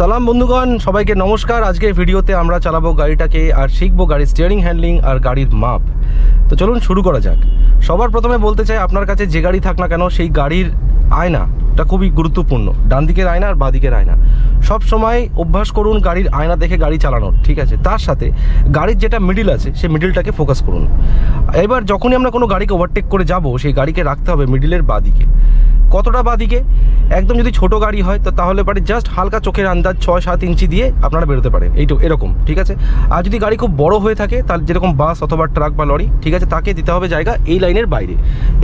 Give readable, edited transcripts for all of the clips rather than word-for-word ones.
সালাম বন্ধুগণ, সবাইকে নমস্কার। আজকের ভিডিওতে আমরা চালাবো গাড়িটাকে আর শিখবো গাড়ির স্টিয়ারিং হ্যান্ডলিং আর গাড়ির মাপ। তো চলুন শুরু করা যাক। সবার প্রথমে বলতে চাই, আপনার কাছে যে গাড়ি থাক না কেন সেই গাড়ির আয়নাটা খুবই গুরুত্বপূর্ণ। ডান দিকের আয়না আর বাঁ দিকের আয়না সব সময় অভ্যাস করুন গাড়ির আয়না দেখে গাড়ি চালানোর, ঠিক আছে? তার সাথে গাড়ির যেটা মিডিল আছে সেই মিডিলটাকে ফোকাস করুন। এবার যখনই আমরা কোনো গাড়িকে ওভারটেক করে যাব, সেই গাড়িকে রাখতে হবে মিডিলের বাঁ দিকে। কতটা বাঁ দিকে? একদম যদি ছোট গাড়ি হয় তো তাহলে পারে জাস্ট হালকা চোখের আন্দাজ 6-7 ইঞ্চি দিয়ে আপনারা বেরোতে পারেন, এরকম, ঠিক আছে? আর যদি গাড়ি খুব বড় হয়ে থাকে, তাহলে যেরকম বাস অথবা ট্রাক বা লরি, ঠিক আছে, তাকে দিতে হবে জায়গা এই লাইনের বাইরে।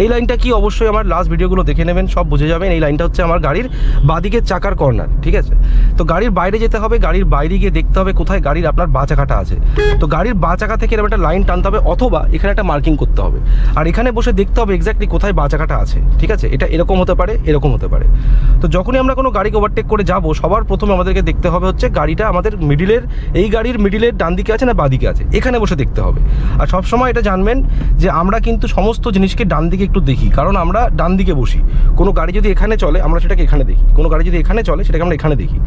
এই লাইনটা কি অবশ্যই আমার লাস্ট ভিডিওগুলো দেখে নেবেন, সব বুঝে যাবেন। এই লাইনটা হচ্ছে আমার গাড়ির বাঁদিকের চাকার কর্নার, ঠিক আছে? তো গাড়ির বাইরে যেতে হবে, গাড়ির বাইরে গিয়ে দেখতে হবে কোথায় গাড়ির আপনার বাঁ চাকাটা আছে। তো গাড়ির বাঁ চাকা থেকে এরকম একটা লাইন টানতে হবে, অথবা এখানে একটা মার্কিং করতে হবে, আর এখানে বসে দেখতে হবে এক্স্যাক্টলি কোথায় বাঁ চাকাটা আছে, ঠিক আছে? এটা এরকম হতে পারে, এরকম হতে পারে। তো যখনই আমরা কোনো গাড়িকে ওভারটেক করে যাব, সবার প্রথমে আমাদেরকে দেখতে হবে হচ্ছে গাড়িটা আমাদের মিডিলের, এই গাড়ির মিডিলের ডান দিকে আছে না বাঁ দিকে আছে, এখানে বসে দেখতে হবে। আর সবসময় এটা জানবেন যে আমরা কিন্তু সমস্ত জিনিসকে ডান দিকে একটু দেখি, কারণ আমরা ডান দিকে বসি। কোনো গাড়ি যদি এখানে চলে আমরা সেটাকে এখানে দেখি, কোনো গাড়ি যদি এখানে চলে সেটাকে আমরা এখানে দেখি।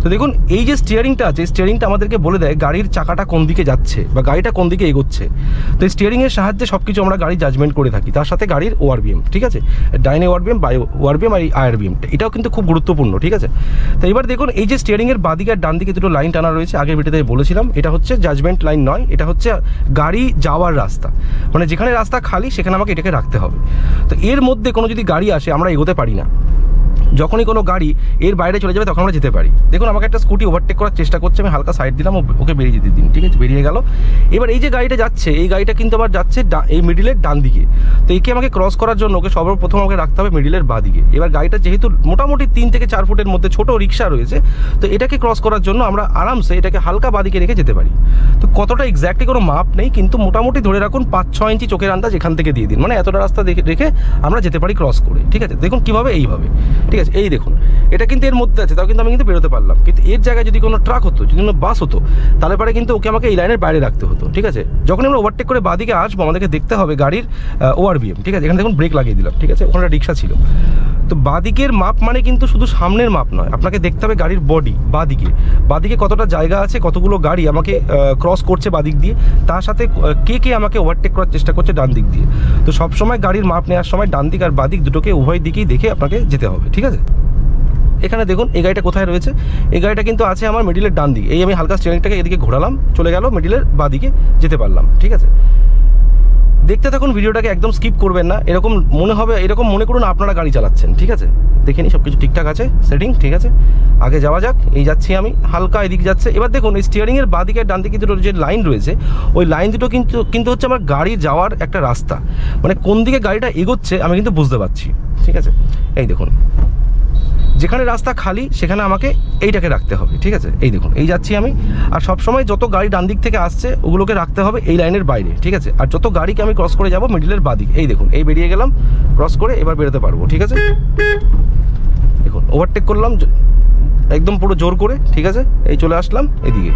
তো দেখুন, এই যে স্টিয়ারিংটা আছে, স্টিয়ারিংটা আমাদেরকে বলে দেয় গাড়ির চাকাটা কোন দিকে যাচ্ছে বা গাড়িটা কোন দিকে এগোচ্ছে। তো স্টিয়ারিংয়ের সাহায্যে সব কিছু আমরা গাড়ি জাজমেন্ট করে থাকি, তার সাথে গাড়ির ওআরবিএম, ঠিক আছে? ডাইনে ওআরবিএম, বাই ওআরবিএম আর আইআরবিএম, এটাও কিন্তু খুব গুরুত্বপূর্ণ, ঠিক আছে? তো এবার দেখুন, এই যে স্টিয়ারিংয়ের বাঁদিকে আর ডান দিকে দুটো লাইন টানা রয়েছে, আগের ভিডিওতে বলেছিলাম, এটা হচ্ছে জাজমেন্ট লাইন নয়, এটা হচ্ছে গাড়ি যাওয়ার রাস্তা। মানে যেখানে রাস্তা খালি সেখানে আমাকে এটাকে রাখতে হবে। তো এর মধ্যে কোনো যদি গাড়ি আসে আমরা এগোতে পারি না। যখনই কোনো গাড়ি এর বাইরে চলে যাবে তখন আমরা যেতে পারি। দেখুন, আমাকে একটা স্কুটি ওভারটেক করার চেষ্টা করছে, আমি হালকা সাইড দিলাম, ওকে বেরিয়ে যেতে দিন, ঠিক আছে? বেরিয়ে গেল। এবার এই যে গাড়িটা যাচ্ছে, এই গাড়িটা কিন্তু আবার যাচ্ছে এই মিডিলের ডান দিকে। তো একে আমাকে ক্রস করার জন্য ওকে সর্বপ্রথম আমাকে রাখতে হবে মিডিলের বাঁ দিকে। এবার গাড়িটা যেহেতু মোটামুটি 3 থেকে 4 ফুটের মধ্যে ছোট রিক্সা রয়েছে, তো এটাকে ক্রস করার জন্য আমরা আরামসে এটাকে হালকা বাঁ দিকে রেখে যেতে পারি। তো কতটা এক্স্যাক্টলি কোনো মাপ নেই, কিন্তু মোটামুটি ধরে রাখুন 5-6 ইঞ্চি চোখের আন্দাজ এখান থেকে দিয়ে দিন, মানে এতটা রাস্তা রেখে আমরা যেতে পারি ক্রস করে, ঠিক আছে? দেখুন কীভাবে, এইভাবে, ঠিক আছে? এই দেখুন, এটা কিন্তু এর মধ্যে আছে, তাও কিন্তু আমি কিন্তু বেরোতে পারলাম। কিন্তু এর জায়গায় যদি কোনো ট্রাক হতো, যদি কোনো বাস হতো, তাহলে পরে কিন্তু ওকে আমাকে এই লাইনের বাইরে রাখতে হতো, ঠিক আছে? যখন আমরা ওভারটেক করে বাঁদিকে আসবো, আমাদেরকে দেখতে হবে গাড়ির ওআরবিএম, ঠিক আছে? এখানে দেখুন ব্রেক লাগিয়ে দিলাম, ঠিক আছে? ওখানে রিক্সা ছিল। তো বাঁদিকের মাপ মানে কিন্তু শুধু সামনের মাপ নয়, আপনাকে দেখতে হবে গাড়ির বডি, বাঁদিকে কতটা জায়গা আছে, কতগুলো গাড়ি আমাকে ক্রস করছে বাঁদিক দিয়ে, তার সাথে কে আমাকে ওভারটেক করার চেষ্টা করছে ডান দিক দিয়ে। তো সবসময় গাড়ির মাপ নেওয়ার সময় ডান দিক আর বাঁদিক দুটোকে উভয় দিকেই দেখে আপনাকে যেতে হবে, ঠিক আছে? এখানে দেখুন এই গাড়িটা কোথায় রয়েছে, এই গাড়িটা কিন্তু আছে আমার মিডিলের ডান দিকে। এই আমি হালকা স্টিয়ারিংটাকে এদিকে ঘোরালাম, চলে গেল, মিডিলের বাঁ দিকে যেতে পারলাম, ঠিক আছে? দেখতে থাকুন ভিডিওটাকে, একদম স্কিপ করবেন না। এরকম মনে করুন আপনারা গাড়ি চালাচ্ছেন, ঠিক আছে? দেখে নিই সব কিছু ঠিকঠাক আছে, সেটিং ঠিক আছে। আগে যাওয়া যাক। এই যাচ্ছি আমি, হালকা এদিকে যাচ্ছে। এবার দেখুন, এই স্টিয়ারিংয়ের বাঁ দিকে ডান দিকে দুটো যে লাইন রয়েছে, ওই লাইন দুটো কিন্তু হচ্ছে আমার গাড়ি যাওয়ার একটা রাস্তা। মানে কোন দিকে গাড়িটা এগোচ্ছে আমি কিন্তু বুঝতে পারছি, ঠিক আছে? এই দেখুন, যেখানে রাস্তা খালি সেখানে আমাকে এইটাকে রাখতে হবে, ঠিক আছে? এই দেখুন, এই যাচ্ছি আমি। আর সবসময় যত গাড়ি ডান দিক থেকে আসছে ওগুলোকে রাখতে হবে এই লাইনের বাইরে, ঠিক আছে? আর যত গাড়িকে আমি ক্রস করে যাব মিডিলের বাঁ দিকে। এই দেখুন, এই বেরিয়ে গেলাম ক্রস করে, এবার বেরোতে পারবো, ঠিক আছে? দেখুন, ওভারটেক করলাম একদম পুরো জোর করে, ঠিক আছে? এই চলে আসলাম এদিকে,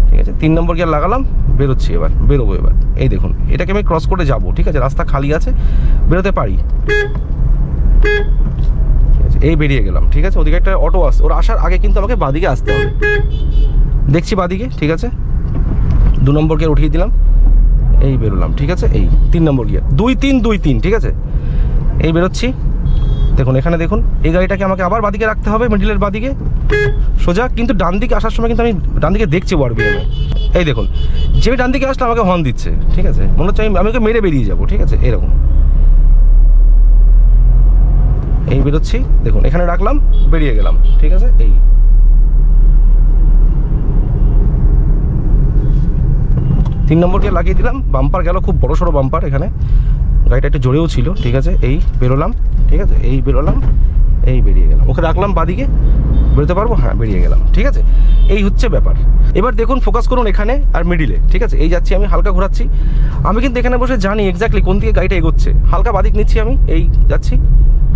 ঠিক আছে? 3 নম্বর গিয়ার লাগালাম, বেরোচ্ছি, এবার বেরোবো। এবার এই দেখুন, এটাকে আমি ক্রস করে যাব, ঠিক আছে? রাস্তা খালি আছে, বেরোতে পারি, এই বেরিয়ে গেলাম, ঠিক আছে? ওদিকে একটা অটো আসছে, ওর আসার আগে কিন্তু আমাকে বাঁদিকে আসতে হবে। দেখছি বাঁদিকে, ঠিক আছে? 2 নম্বর গিয়ার উঠিয়ে দিলাম, এই বেরোলাম, ঠিক আছে? এই 3 নম্বর গিয়ার, 2-3-2-3, ঠিক আছে? এই বেরোচ্ছি। দেখুন এখানে দেখুন, এই গাড়িটাকে আমাকে আবার বাঁদিকে রাখতে হবে, মিডিলের বাঁদিকে সোজা। কিন্তু ডান দিকে আসার সময় কিন্তু আমি ডান দিকে দেখছি ওআরবিএম। এই দেখুন, যে ডান দিকে আসলে আমাকে হর্ন দিচ্ছে, ঠিক আছে? মনে হচ্ছে আমি ওকে মেরে বেরিয়ে যাবো, ঠিক আছে? এরকম এই বেরোচ্ছি, দেখুন এখানে রাখলাম, বেরিয়ে গেলাম, ঠিক আছে? এই 3 নম্বর গিয়ে লাগিয়ে দিলাম, বাম্পার গেল, খুব বড় সড়ো বাম্পার, এখানে গাড়িটা একটু জোরেও ছিল, ঠিক আছে? এই বেরোলাম, ঠিক আছে? এই বেরোলাম, এই বেরিয়ে গেলাম, ওকে রাখলাম বাঁদিকে, বেরোতে পারবো, হ্যাঁ বেরিয়ে গেলাম, ঠিক আছে? এই হচ্ছে ব্যাপার। এবার দেখুন, ফোকাস করুন এখানে আর মিডিলে, ঠিক আছে? এই যাচ্ছি আমি, হালকা ঘোরাচ্ছি। আমি কিন্তু এখানে বসে জানি এক্স্যাক্টলি কোন দিকে গাড়িটা এগোচ্ছে। হালকা বাঁদিক নিচ্ছি আমি, এই যাচ্ছি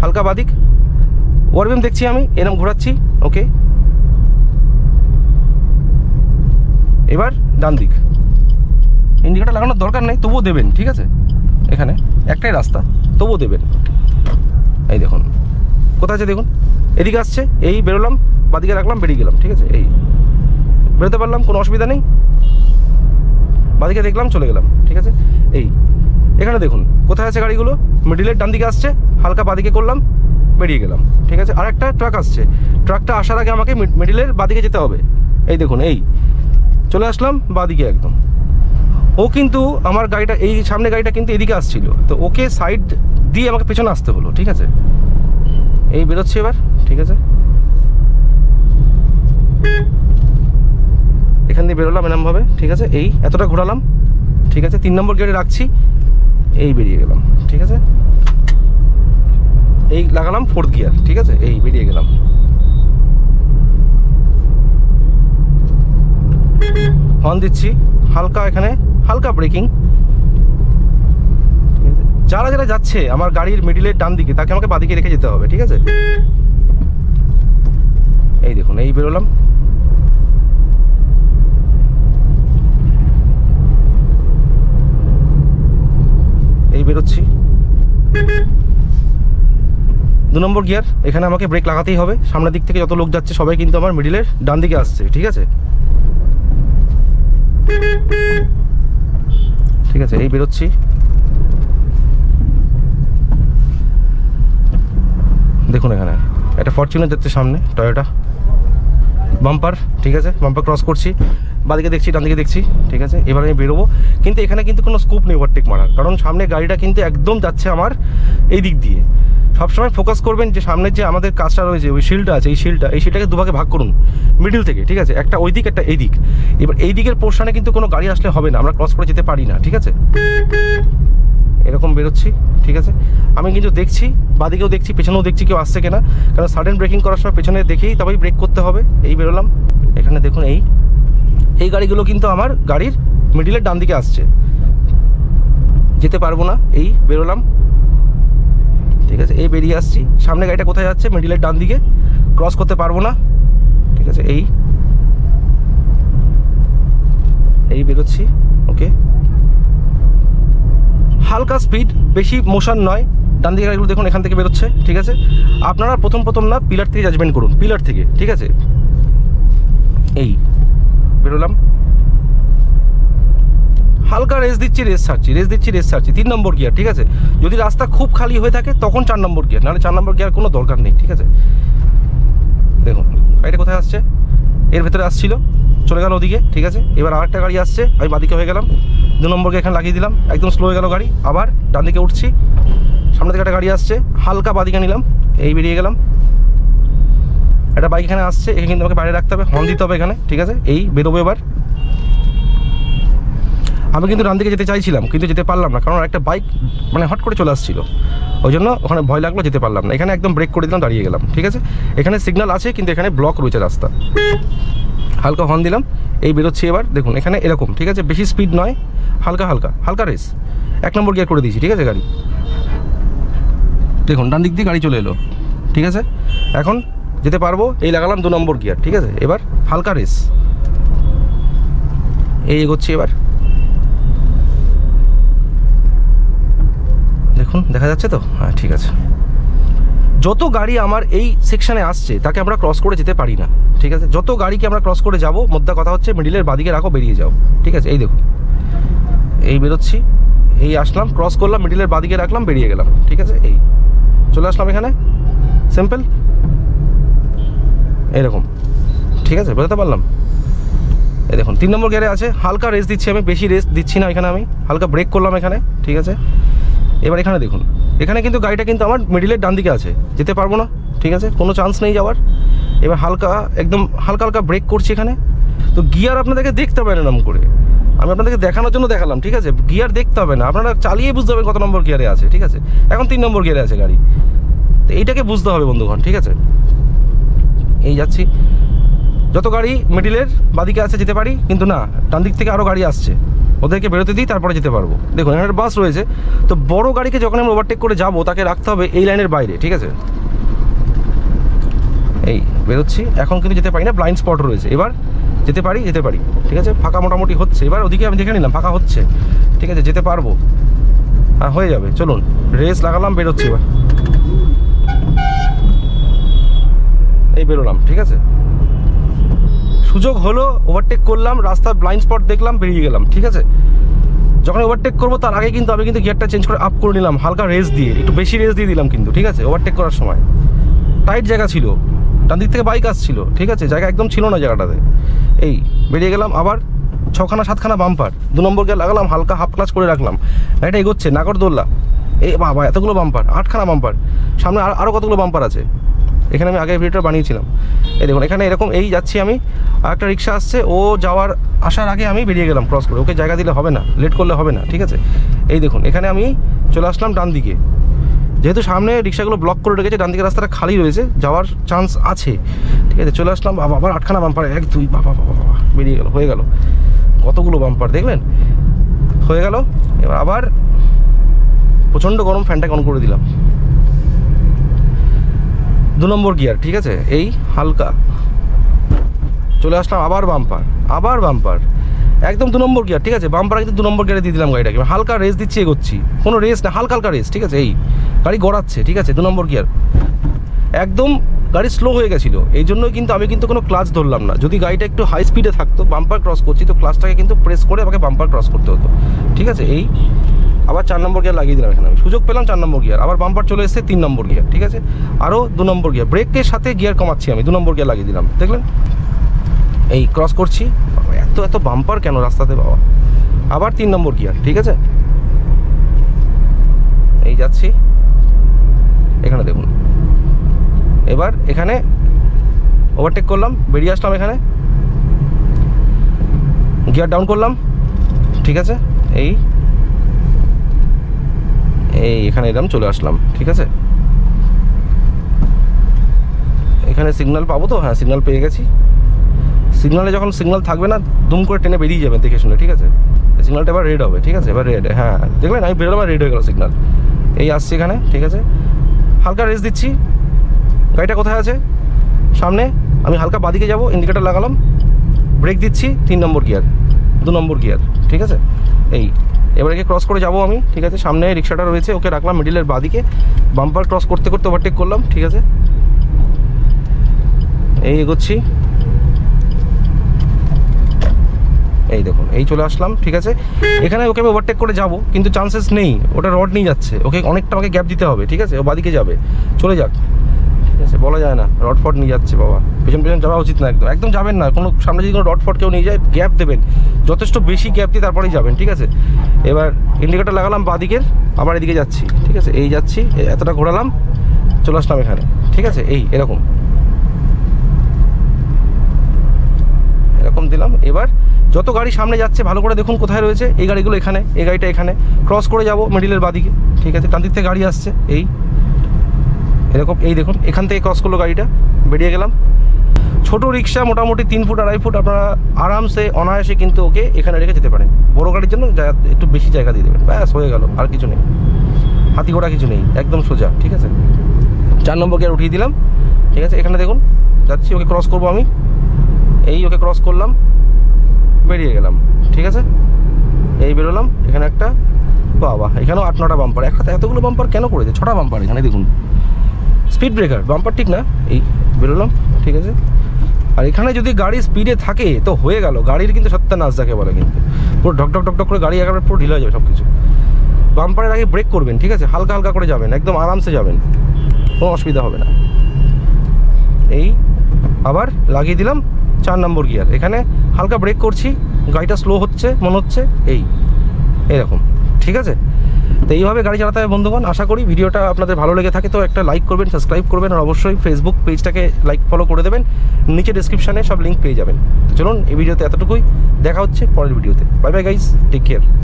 হালকা বাঁদিক, ওআরবিএম দেখছি আমি, এরম ঘোরাচ্ছি, ওকে? এবার ডান দিক, ইন্ডিকেটার লাগানোর দরকার নেই, তবুও দেবেন, ঠিক আছে? এখানে একটাই রাস্তা, তবুও দেবেন। এই দেখুন কোথায় আছে, দেখুন এদিকে আসছে, এই বেরোলাম, বাদিকে রাখলাম, বেরিয়ে গেলাম, ঠিক আছে। এই বেরোতে পারলাম, কোনো অসুবিধা নেই। বাদিকে দেখলাম, চলে গেলাম, ঠিক আছে। এই এখানে দেখুন কোথায় আছে গাড়িগুলো, মিডিলের ডান দিকে আসছে, হালকা বাদিকে করলাম, বেরিয়ে গেলাম, ঠিক আছে। আর একটা ট্রাক আসছে, ট্রাকটা আসার আগে আমাকে মিডিলের বাদিকে যেতে হবে। এই দেখুন, এই চলে আসলাম বাদিকে একদম। ও কিন্তু আমার গাড়িটা, এই সামনে গাড়িটা কিন্তু এদিকে আসছিল, তো ওকে সাইড দিয়ে আমাকে পেছনে আসতে হলো, ঠিক আছে। এই বেরোচ্ছে এবার, ঠিক আছে। এখান দিয়ে বেরোলাম এরমভাবে, ঠিক আছে। এই এতটা ঘোরালাম, ঠিক আছে। 3 নম্বর গিয়ারে রাখছি, এই বেরিয়ে গেলাম, ঠিক আছে। এই লাগালাম 4th গিয়ার, ঠিক আছে। এই বেরিয়ে গেলাম। হর্ন দিচ্ছি, হালকা এখানে হালকা ব্রেকিং। যারা যারা যাচ্ছে আমার গাড়ির মিডিলের ডান দিকে, তাকে আমাকে বাদিকে রেখে যেতে হবে, ঠিক আছে। এই দেখুন, এই বেরোলাম, এই বেরোচ্ছি। 2 নম্বর গিয়ার, এখানে আমাকে ব্রেক লাগাতেই হবে। সামনের দিক থেকে যত লোক যাচ্ছে সবাই কিন্তু আমার মিডিলের ডান দিকে আসছে, ঠিক আছে, ঠিক আছে। এই বেরোচ্ছি, দেখুন এখানে একটা ফরচুনার যাচ্ছে সামনে, টয়োটা বাম্পার, ঠিক আছে। বাম্পার ক্রস করছি, বাদিকে দেখছি, ডান দিকে দেখছি, ঠিক আছে। এবার আমি বেরোবো, কিন্তু এখানে কিন্তু কোনো স্কোপ নেই ওভারটেক মারার, কারণ সামনে গাড়িটা কিন্তু একদম যাচ্ছে আমার এই দিক দিয়ে। সবসময় ফোকাস করবেন যে সামনের যে আমাদের কাজটা রয়েছে, ওই শিলটা আছে, এই শিলটাকে দুভাগে ভাগ করুন মিডিল থেকে, ঠিক আছে। একটা ওই দিক, একটা এই দিক। এবার এই দিকের পোর্শনে কিন্তু কোনো গাড়ি আসলে হবে না, আমরা ক্রস করে যেতে পারি না, ঠিক আছে। এরকম বেরোচ্ছি, ঠিক আছে। আমি কিন্তু দেখছি, বাদিকেও দেখছি, পেছনেও দেখছি কেউ আসছে কিনা, কারণ সাডেন ব্রেকিং করার সময় পেছনে দেখেই তবেই ব্রেক করতে হবে। এই বেরোলাম, এখানে দেখুন এই গাড়িগুলো কিন্তু আমার গাড়ির মিডিলের ডান দিকে আসছে, যেতে পারবো না। এই বেরোলাম, ঠিক আছে। এই বেরিয়ে আসছি, সামনে গাড়িটা কোথায় যাচ্ছে, মিডিলের ডান দিকে, ক্রস করতে পারবো না, ঠিক আছে। এই বেরোচ্ছি, ওকে। হালকা স্পিড, বেশি মোশন নয়। ডান দিকে গাড়িগুলো দেখুন এখান থেকে বেরোচ্ছে, ঠিক আছে। আপনারা প্রথম না পিলার থেকে জাজমেন্ট করুন, পিলার থেকে, ঠিক আছে। এই বেরোলাম, হালকা রেস দিচ্ছি, রেস ছাড়ছি। 3 নম্বর গিয়ার, ঠিক আছে। যদি রাস্তা খুব খালি হয়ে থাকে তখন 4 নম্বর গিয়ার, নাহলে 4 নম্বর গিয়ার কোনো দরকার নেই, ঠিক আছে। দেখুন গাড়িটা কোথায় আসছে, এর ভেতরে আসছিল, চলে গেল ওদিকে, ঠিক আছে। এবার আরেকটা গাড়ি আসছে, আমি বাদিকে হয়ে গেলাম, 2 নম্বর গিয়ার এখানে লাগিয়ে দিলাম, একদম স্লো হয়ে গেল গাড়ি। আবার ডান দিকে উঠছি, সামনে থেকে একটা গাড়ি আসছে, হালকা বাদিকে নিলাম, এই বেরিয়ে গেলাম। একটা বাইক এখানে আসছে, এখানে কিন্তু আমাকে বাইরে রাখতে হবে, হর্ন দিতে হবে এখানে, ঠিক আছে। এই বেরোবো এবার। আমি কিন্তু ডান দিকে যেতে চাইছিলাম, কিন্তু যেতে পারলাম না, কারণ একটা বাইক মানে হট করে চলে আসছিল, ওই জন্য ওখানে ভয় লাগলো, যেতে পারলাম না। এখানে একদম ব্রেক করে দিলাম, দাঁড়িয়ে গেলাম, ঠিক আছে। এখানে সিগন্যাল আছে, কিন্তু এখানে ব্লক রয়েছে রাস্তা। হালকা হর্ন দিলাম, এই বেরোচ্ছি এবার। দেখুন এখানে এরকম, ঠিক আছে, বেশি স্পিড নয়, হালকা রেস। 1 নম্বর গিয়ার করে দিয়েছি, ঠিক আছে। গাড়ি দেখুন ডান দিক দিয়ে গাড়ি চলে এলো, ঠিক আছে। এখন যেতে পারবো, এই লাগালাম 2 নম্বর গিয়ার, ঠিক আছে। এবার হালকা রেস, এই এগোচ্ছি এবার। দেখুন দেখা যাচ্ছে তো, হ্যাঁ ঠিক আছে। যত গাড়ি আমার এই সেকশানে আসছে তাকে আমরা ক্রস করে যেতে পারি না, ঠিক আছে। যত গাড়িকে আমরা ক্রস করে যাব, মোদ্দা কথা হচ্ছে মিডিলের বাদিকে রাখো, বেরিয়ে যাও, ঠিক আছে। এই দেখুন, এই বেরোচ্ছি, এই আসলাম, ক্রস করলাম, মিডিলের বাদিকে রাখলাম, বেরিয়ে গেলাম, ঠিক আছে। এই চলে আসলাম এখানে, সিম্পল এরকম, ঠিক আছে। বেরোতে পারলাম। এই দেখুন 3 নম্বর গিয়ারে আছে, হালকা রেস দিচ্ছি আমি, বেশি রেস দিচ্ছি না এখানে, আমি হালকা ব্রেক করলাম এখানে, ঠিক আছে। এবার এখানে দেখুন, এখানে কিন্তু গাড়িটা কিন্তু আমার মিডিলের ডান দিকে আছে, যেতে পারবো না, ঠিক আছে, কোনো চান্স নেই যাওয়ার। এবার একদম হালকা ব্রেক করছি এখানে। তো গিয়ার আপনাদেরকে দেখতে হবে না এরকম করে, আমি আপনাদেরকে দেখানোর জন্য দেখালাম, ঠিক আছে। গিয়ার দেখতে হবে না, আপনারা চালিয়ে বুঝতে হবে কত নম্বর গিয়ারে আছে, ঠিক আছে। এখন 3 নম্বর গিয়ারে আছে গাড়ি, তো এইটাকে বুঝতে হবে বন্ধুগণ, ঠিক আছে। এই যাচ্ছি, যত গাড়ি মিডিলের বাদিকে আছে যেতে পারি, কিন্তু না, ডান দিক থেকে আরও গাড়ি আসছে, ওদেরকে বেরোতে দিই, তারপরে যেতে পারবো। দেখুন এখানে বাস রয়েছে, তো বড় গাড়িকে যখন আমি ওভারটেক করে যাব, তাকে রাখতে হবে এই লাইনের বাইরে, ঠিক আছে। এই বেরোচ্ছি, এখন কিন্তু যেতে পারি না, ব্লাইন্ড স্পট রয়েছে। এবার যেতে পারি, ঠিক আছে। ফাঁকা মোটামুটি হচ্ছে, এবার ওদিকে আমি দেখে নিলাম ফাঁকা হচ্ছে, ঠিক আছে, যেতে পারবো, হ্যাঁ হয়ে যাবে। চলুন রেস লাগালাম, বেরোচ্ছি এবার, এই বেরোলাম, ঠিক আছে। সুযোগ হলো, ওভারটেক করলাম, রাস্তার ব্লাইন্ড স্পট দেখলাম, বেরিয়ে গেলাম, ঠিক আছে। যখন ওভারটেক করবো তার আগে কিন্তু আমি কিন্তু গিয়ারটা চেঞ্জ করে আপ করে নিলাম, হালকা রেস দিয়ে, একটু বেশি রেস দিয়ে দিলাম কিন্তু, ঠিক আছে। ওভারটেক করার সময় টাইট জায়গা ছিল, ডান দিক থেকে বাইক আসছিল, ঠিক আছে, জায়গা একদম ছিল না জায়গাটাতে। এই বেরিয়ে গেলাম, আবার 6-7খানা বাম্পার, 2 নম্বর গিয়ার লাগালাম, হালকা হাফ ক্লাচ করে রাখলাম, গাড়িটা এগোচ্ছে, নাগরদোল্লা। এই বাবা এতগুলো বাম্পার, 8খানা বাম্পার, সামনে আরও কতগুলো বাম্পার আছে। এখানে আমি আগে ভিডিওটা বানিয়েছিলাম, এই দেখুন এখানে এরকম। এই যাচ্ছি আমি, আর একটা রিক্সা আসছে, ও আসার আগে আমি বেরিয়ে গেলাম ক্রস করে, ওকে জায়গা দিলে হবে না, লেট করলে হবে না, ঠিক আছে। এই দেখুন এখানে আমি চলে আসলাম ডান দিকে, যেহেতু সামনে রিক্সাগুলো ব্লক করে রেখেছে, ডান দিকে রাস্তাটা খালি রয়েছে, যাওয়ার চান্স আছে, ঠিক আছে। চলে আসলাম, বাবা আবার 8খানা বাম্পার, 1 2 বাবা বাবা বাবা, বেরিয়ে গেল, হয়ে গেল। কতগুলো বাম্পার দেখলেন, হয়ে গেল। এবার আবার প্রচণ্ড গরম, ফ্যানটাকে অন করে দিলাম, 2 নম্বর গিয়ার, ঠিক আছে। এই হালকা চলে আসলাম, আবার বাম্পার, একদম 2 নম্বর গিয়ার, ঠিক আছে। বাম্পার কিন্তু 2 নম্বর গিয়ারে দিয়ে দিলাম গাড়িটাকে, হালকা রেস দিচ্ছি, এগোচ্ছি, কোনো রেস না, হালকা রেস, ঠিক আছে। এই গাড়ি গড়াচ্ছে, ঠিক আছে, 2 নম্বর গিয়ার, একদম গাড়ি স্লো হয়ে গেছিলো, এই জন্যই কিন্তু আমি কিন্তু কোনো ক্লাচ ধরলাম না। যদি গাড়িটা একটু হাই স্পিডে থাকতো, বাম্পার ক্রস করছি, তো ক্লাচটাকে কিন্তু প্রেস করে আমাকে বাম্পার ক্রস করতে হতো, ঠিক আছে। এই আবার 4 নম্বর গিয়ার লাগিয়ে দিলাম, এখানে আমি সুযোগ পেলাম 4 নম্বর গিয়ার, আবার বাম্পার চলে এসেছে 3 নম্বর গিয়ার, ঠিক আছে। আরও 2 নম্বর গিয়ার, ব্রেকের সাথে গিয়ার কমাচ্ছি আমি, 2 নম্বর গিয়ার লাগিয়ে দিলাম, দেখলেন। এই ক্রস করছি, এত বাম্পার কেন রাস্তাতে বাবা। আবার 3 নম্বর গিয়ার, ঠিক আছে। এই যাচ্ছি, এখানে দেখুন, এবার এখানে ওভারটেক করলাম, বেরিয়ে আসলাম, এখানে গিয়ার ডাউন করলাম, ঠিক আছে। এই এখানে এরকম চলে আসলাম, ঠিক আছে। এখানে সিগন্যাল পাবো তো, হ্যাঁ সিগন্যাল পেয়ে গেছি। সিগন্যালে যখন সিগন্যাল থাকবে না, দুম করে টেনে বেরিয়ে যাবেন দেখে শুনে, ঠিক আছে। সিগন্যালটা এবার রেড হবে, ঠিক আছে, এবার রেড, হ্যাঁ দেখবেন আমি বেরোলাম, রেড হয়ে গেল সিগন্যাল। এই আসছি এখানে, ঠিক আছে, হালকা রেস দিচ্ছি। গাড়িটা কোথায় আছে? সামনে। আমি হালকা বাদিকে যাব, ইন্ডিকেটার লাগালাম, ব্রেক দিচ্ছি, 3 নম্বর গিয়ার, 2 নম্বর গিয়ার, ঠিক আছে। এই এবার একে ক্রস করে যাব আমি, ঠিক আছে। সামনে রিক্সাটা রয়েছে, ওকে রাখলাম মিডিলের বাদিকে, বাম্পার ক্রস করতে করতে ওভারটেক করলাম, ঠিক আছে। এই এগোচ্ছি, এই দেখুন এই চলে আসলাম, ঠিক আছে। এখানে ওকে আমি ওভারটেক করে যাব, কিন্তু চান্সেস নেই, ওটা রড নিয়ে যাচ্ছে, ওকে অনেকটা আমাকে গ্যাপ দিতে হবে, ঠিক আছে। ও বাদিকে যাবে, চলে যাক, ঠিক আছে, বলা যায় না, রড ফট নিয়ে যাচ্ছে বাবা, পেছন যাওয়া উচিত না, একদম যাবেন না। কোনো সামনে যদি কোনো রড ফট কেউ নিয়ে যায়, গ্যাপ দেবেন, যথেষ্ট বেশি গ্যাপ দিয়ে তারপরেই যাবেন, ঠিক আছে। এবার ইন্ডিকেটার লাগালাম বাদিকের, আবার এদিকে যাচ্ছি, ঠিক আছে। এই যাচ্ছি, এতটা ঘোরালাম, চলে আসলাম এখানে, ঠিক আছে। এই এরকম দিলাম। এবার যত গাড়ি সামনে যাচ্ছে ভালো করে দেখুন কোথায় রয়েছে, এই গাড়িগুলো এখানে, এই গাড়িটা এখানে, ক্রস করে যাব মিডিলের বাদিকে, ঠিক আছে। ডান দিক থেকে গাড়ি আসছে, এই এরকম, এই দেখুন এখান থেকে ক্রস করলো গাড়িটা, বেরিয়ে গেলাম। ছোট রিক্সা মোটামুটি 3 ফুট 2.5 ফুট আপনারা আরামসে অনায়াসে কিন্তু ওকে এখানে রেখে যেতে পারেন। বড় গাড়ির জন্য একটু বেশি জায়গা দিয়ে দেবেন, ব্যাস হয়ে গেল, আর কিছু নেই, হাতি ঘোড়া কিছু নেই, একদম সোজা, ঠিক আছে। 4 নম্বর গিয়ার উঠিয়ে দিলাম, ঠিক আছে। এখানে দেখুন যাচ্ছি, ওকে ক্রস করবো আমি, এই ওকে ক্রস করলাম, বেরিয়ে গেলাম, ঠিক আছে। এই বেরোলাম, এখানে একটা, বাবা এখানেও 8-9টা বাম্পার, এতগুলো বাম্পার কেন করেছে? 6টা বাম্পার এখানে দেখুন, স্পিড ব্রেকার বাম্পার, ঠিক না। এই বেরোলাম, ঠিক আছে। আর এখানে যদি গাড়ি স্পিডে থাকে তো হয়ে গেল, গাড়ির কিন্তু সত্যানাশ যাকে বলে, কিন্তু পুরো ঢক ঢক ঢক ঢক করে গাড়ি একেবারে পুরো ঢিলা হয়ে যাবে সব কিছু। বাম্পারের আগে ব্রেক করবেন, ঠিক আছে, হালকা হালকা করে যাবেন, একদম আরামসে যাবেন, কোনো অসুবিধা হবে না। এই আবার লাগিয়ে দিলাম 4 নম্বর গিয়ার, এখানে হালকা ব্রেক করছি, গাড়িটা স্লো হচ্ছে মনে হচ্ছে, এইরকম, ঠিক আছে। তো এইভাবে গাড়ি চালাতে হবে বন্ধুগণ। আশা করি ভিডিওটা আপনাদের ভালো লেগে থাকে, তো একটা লাইক করবেন, সাবস্ক্রাইব করবেন, আর অবশ্যই ফেসবুক পেজটাকে লাইক ফলো করে দেবেন, নিচে ডেসক্রিপশানে সব লিঙ্ক পেয়ে যাবেন। চলুন এই ভিডিওতে এতটুকুই, দেখা হচ্ছে পরের ভিডিওতে। Bye bye guys, take care.